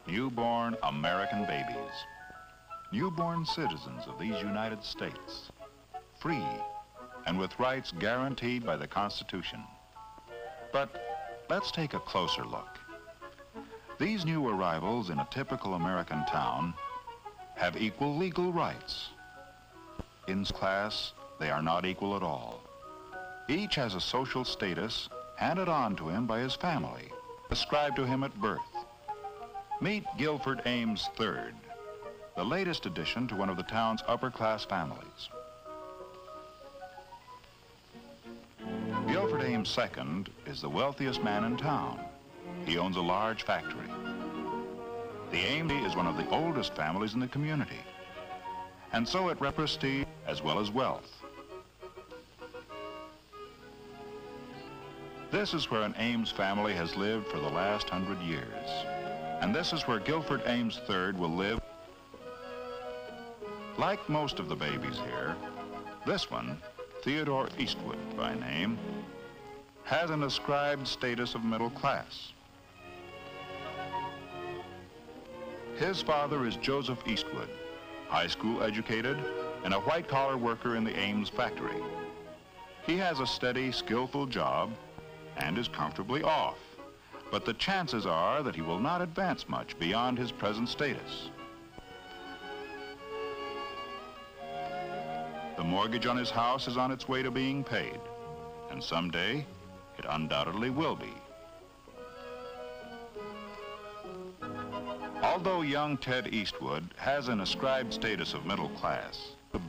Newborn American babies. Newborn citizens of these United States. Free and with rights guaranteed by the Constitution. But let's take a closer look. These new arrivals in a typical American town have equal legal rights. In class, they are not equal at all. Each has a social status handed on to him by his family, ascribed to him at birth. Meet Guilford Ames III, the latest addition to one of the town's upper-class families. Guilford Ames II is the wealthiest man in town. He owns a large factory. The Ames is one of the oldest families in the community, and so it represents prestige as well as wealth. This is where an Ames family has lived for the last 100 years, and this is where Guilford Ames III will live. Like most of the babies here, this one, Theodore Eastwood by name, has an ascribed status of middle class. His father is Joseph Eastwood, high school educated and a white-collar worker in the Ames factory. He has a steady, skillful job and is comfortably off, but the chances are that he will not advance much beyond his present status. The mortgage on his house is on its way to being paid, and someday it undoubtedly will be. Although young Ted Eastwood has an ascribed status of middle class, the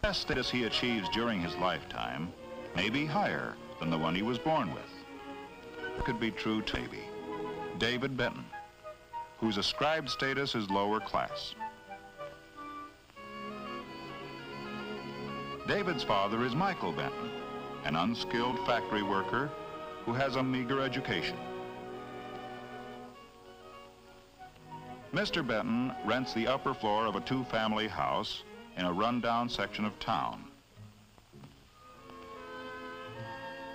best status he achieves during his lifetime may be higher than the one he was born with. It could be true to maybe David Benton, whose ascribed status is lower class. David's father is Michael Benton, an unskilled factory worker who has a meager education. Mr. Benton rents the upper floor of a two-family house in a rundown section of town.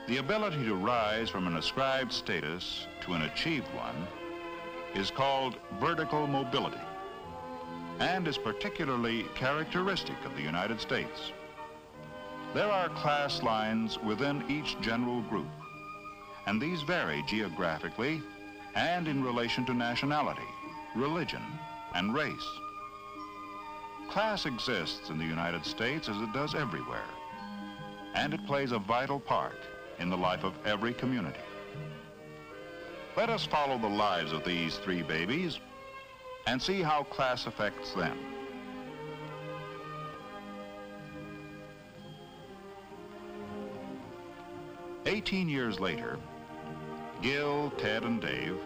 The ability to rise from an ascribed status to an achieved one is called vertical mobility and is particularly characteristic of the United States. There are class lines within each general group, and these vary geographically and in relation to nationality, religion, and race. Class exists in the United States as it does everywhere, and it plays a vital part in the life of every community. Let us follow the lives of these three babies and see how class affects them. "18 years later, Gil, Ted, and Dave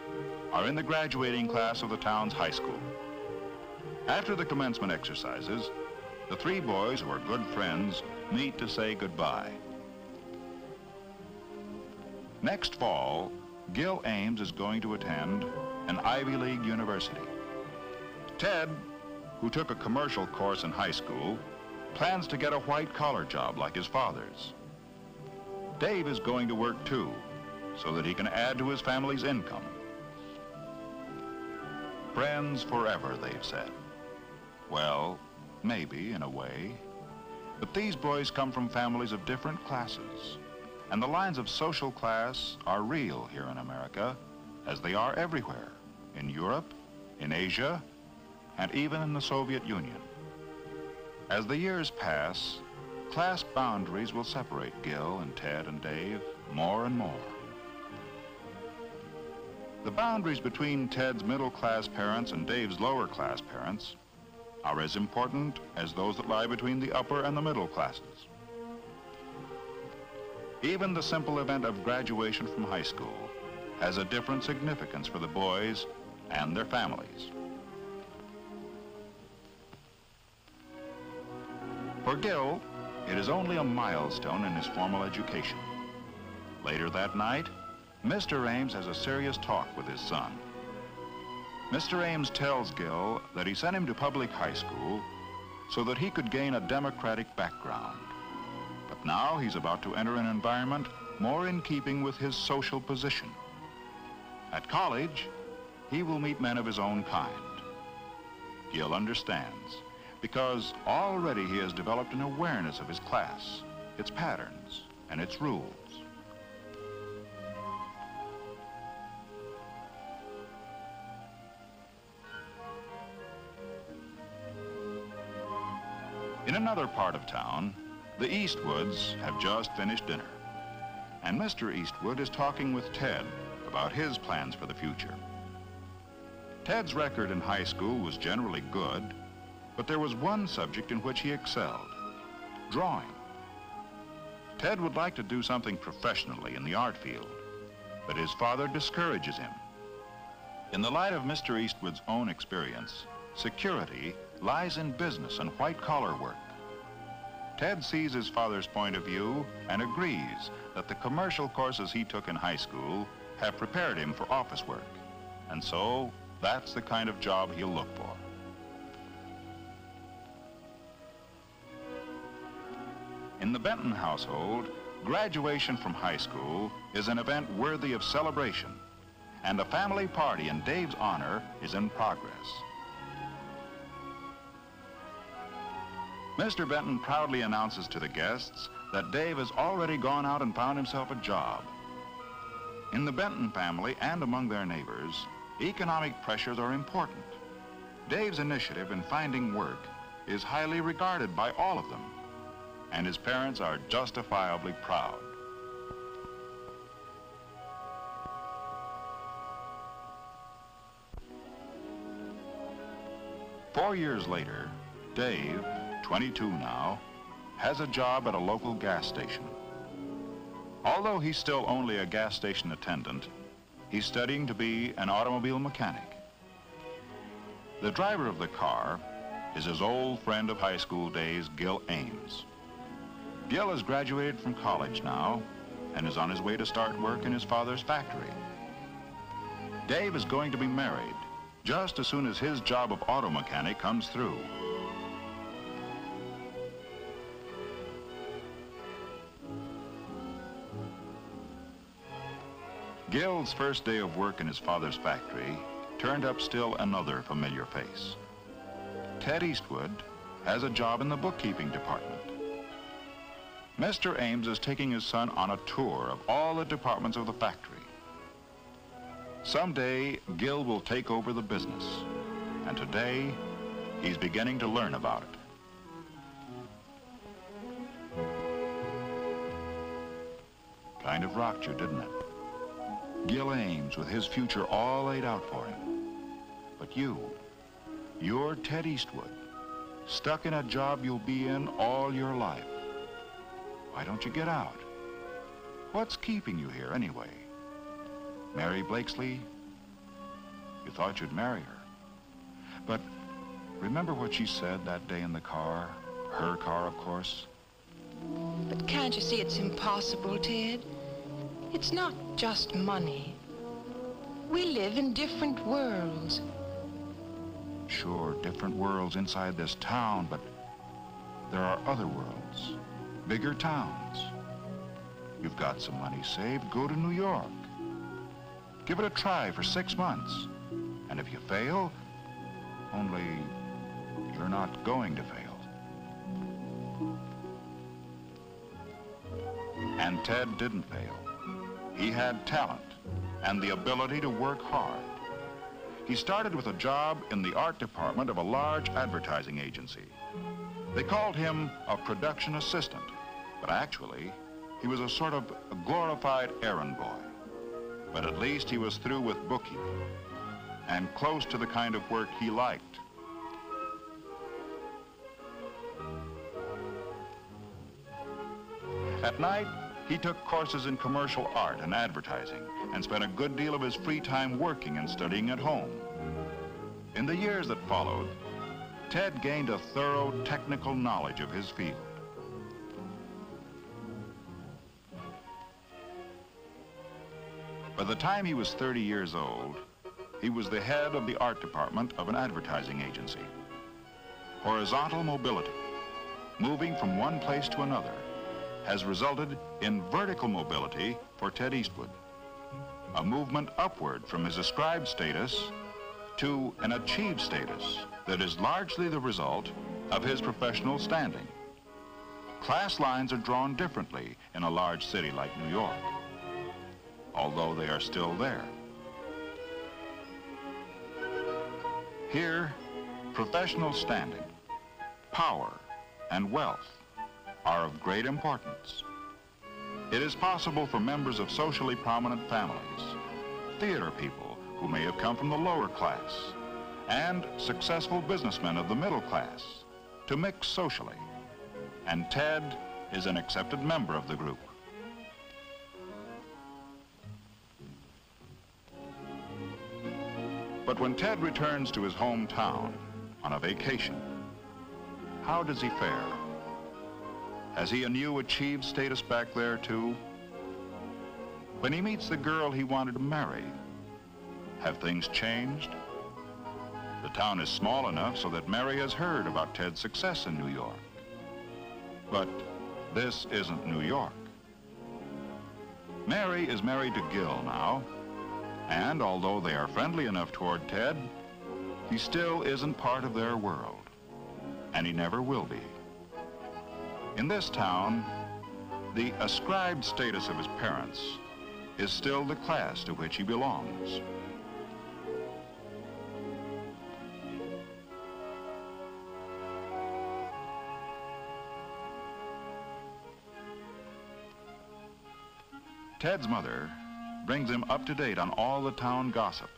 are in the graduating class of the town's high school. After the commencement exercises, the three boys, who are good friends, meet to say goodbye. Next fall, Gil Ames is going to attend an Ivy League university. Ted, who took a commercial course in high school, plans to get a white-collar job like his father's. Dave is going to work too, so that he can add to his family's income. Friends forever, they've said. Well, maybe in a way, but these boys come from families of different classes, and the lines of social class are real here in America, as they are everywhere, in Europe, in Asia, and even in the Soviet Union. As the years pass, class boundaries will separate Gil and Ted and Dave more and more. The boundaries between Ted's middle-class parents and Dave's lower-class parents are as important as those that lie between the upper and the middle classes. Even the simple event of graduation from high school has a different significance for the boys and their families. For Gil, it is only a milestone in his formal education. Later that night, Mr. Ames has a serious talk with his son. Mr. Ames tells Gil that he sent him to public high school so that he could gain a democratic background. But now he's about to enter an environment more in keeping with his social position. At college, he will meet men of his own kind. Gil understands, because already he has developed an awareness of his class, its patterns, and its rules. In another part of town, the Eastwoods have just finished dinner, and Mr. Eastwood is talking with Ted about his plans for the future. Ted's record in high school was generally good, but there was one subject in which he excelled: drawing. Ted would like to do something professionally in the art field, but his father discourages him. In the light of Mr. Eastwood's own experience, security lies in business and white-collar work. Ted sees his father's point of view and agrees that the commercial courses he took in high school have prepared him for office work, and so that's the kind of job he'll look for. In the Benton household, graduation from high school is an event worthy of celebration, and a family party in Dave's honor is in progress. Mr. Benton proudly announces to the guests that Dave has already gone out and found himself a job. In the Benton family and among their neighbors, economic pressures are important. Dave's initiative in finding work is highly regarded by all of them, and his parents are justifiably proud. Four years later, Dave, 22 now, has a job at a local gas station. Although he's still only a gas station attendant, he's studying to be an automobile mechanic. The driver of the car is his old friend of high school days, Gil Ames. Gil has graduated from college now and is on his way to start work in his father's factory. Dave is going to be married just as soon as his job of auto mechanic comes through. Gil's first day of work in his father's factory turned up still another familiar face. Ted Eastwood has a job in the bookkeeping department. Mr. Ames is taking his son on a tour of all the departments of the factory. Someday, Gil will take over the business, and today, he's beginning to learn about it. Kind of rocked you, didn't it? Gil Ames with his future all laid out for him. But you're Ted Eastwood, stuck in a job you'll be in all your life. Why don't you get out? What's keeping you here anyway? Mary Blakesley? You thought you'd marry her. But remember what she said that day in the car? Her car, of course. But can't you see it's impossible, Ted? It's not just money. We live in different worlds. Sure, different worlds inside this town, but there are other worlds, bigger towns. You've got some money saved, go to New York. Give it a try for 6 months. And if you fail, only you're not going to fail. And Ted didn't fail. He had talent and the ability to work hard. He started with a job in the art department of a large advertising agency. They called him a production assistant, but actually, he was a sort of a glorified errand boy. But at least he was through with bookkeeping and close to the kind of work he liked. At night, he took courses in commercial art and advertising and spent a good deal of his free time working and studying at home. In the years that followed, Ted gained a thorough technical knowledge of his field. By the time he was 30 years old, he was the head of the art department of an advertising agency. Horizontal mobility, moving from one place to another, has resulted in vertical mobility for Ted Eastwood. a movement upward from his ascribed status to an achieved status that is largely the result of his professional standing. Class lines are drawn differently in a large city like New York, although they are still there. Here, professional standing, power, and wealth are of great importance. It is possible for members of socially prominent families, theater people who may have come from the lower class, and successful businessmen of the middle class to mix socially, and Ted is an accepted member of the group. But when Ted returns to his hometown on a vacation, how does he fare? Has he a new achieved status back there too? When he meets the girl he wanted to marry, have things changed? The town is small enough so that Mary has heard about Ted's success in New York. But this isn't New York. Mary is married to Gil now, and although they are friendly enough toward Ted, he still isn't part of their world, and he never will be. In this town, the ascribed status of his parents is still the class to which he belongs. Ted's mother brings him up to date on all the town gossip,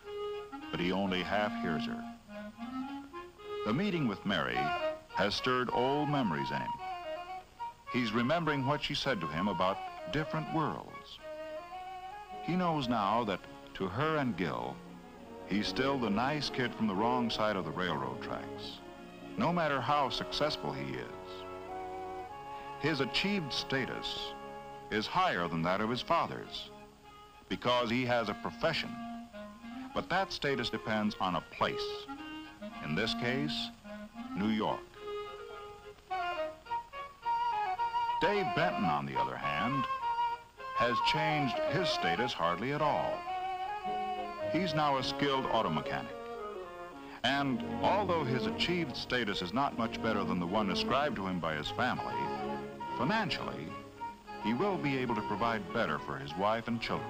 but he only half hears her. The meeting with Mary has stirred old memories in him. He's remembering what she said to him about different worlds. He knows now that to her and Gil, he's still the nice kid from the wrong side of the railroad tracks, no matter how successful he is. His achieved status is higher than that of his father's because he has a profession, but that status depends on a place. In this case, New York. Dave Benton, on the other hand, has changed his status hardly at all. He's now a skilled auto mechanic. And although his achieved status is not much better than the one ascribed to him by his family, financially, he will be able to provide better for his wife and children.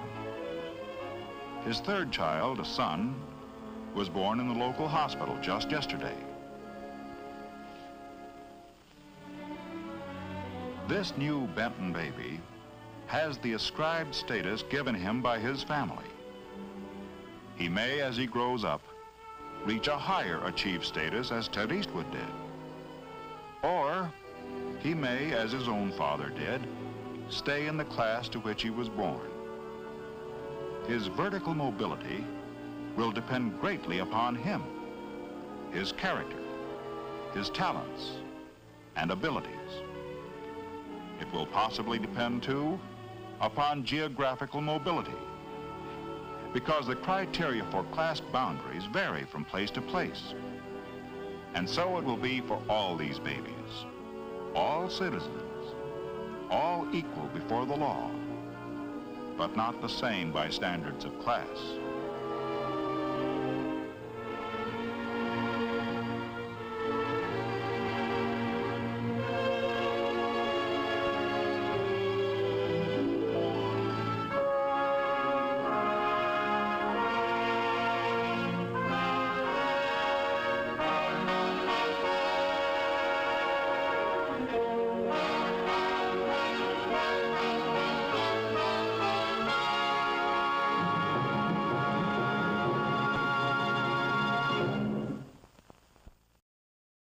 His third child, a son, was born in the local hospital just yesterday. This new Benton baby has the ascribed status given him by his family. He may, as he grows up, reach a higher achieved status as Ted Eastwood did. Or he may, as his own father did, stay in the class to which he was born. His vertical mobility will depend greatly upon him, his character, his talents, and abilities. It will possibly depend, too, upon geographical mobility, because the criteria for class boundaries vary from place to place. And so it will be for all these babies, all citizens, all equal before the law, but not the same by standards of class.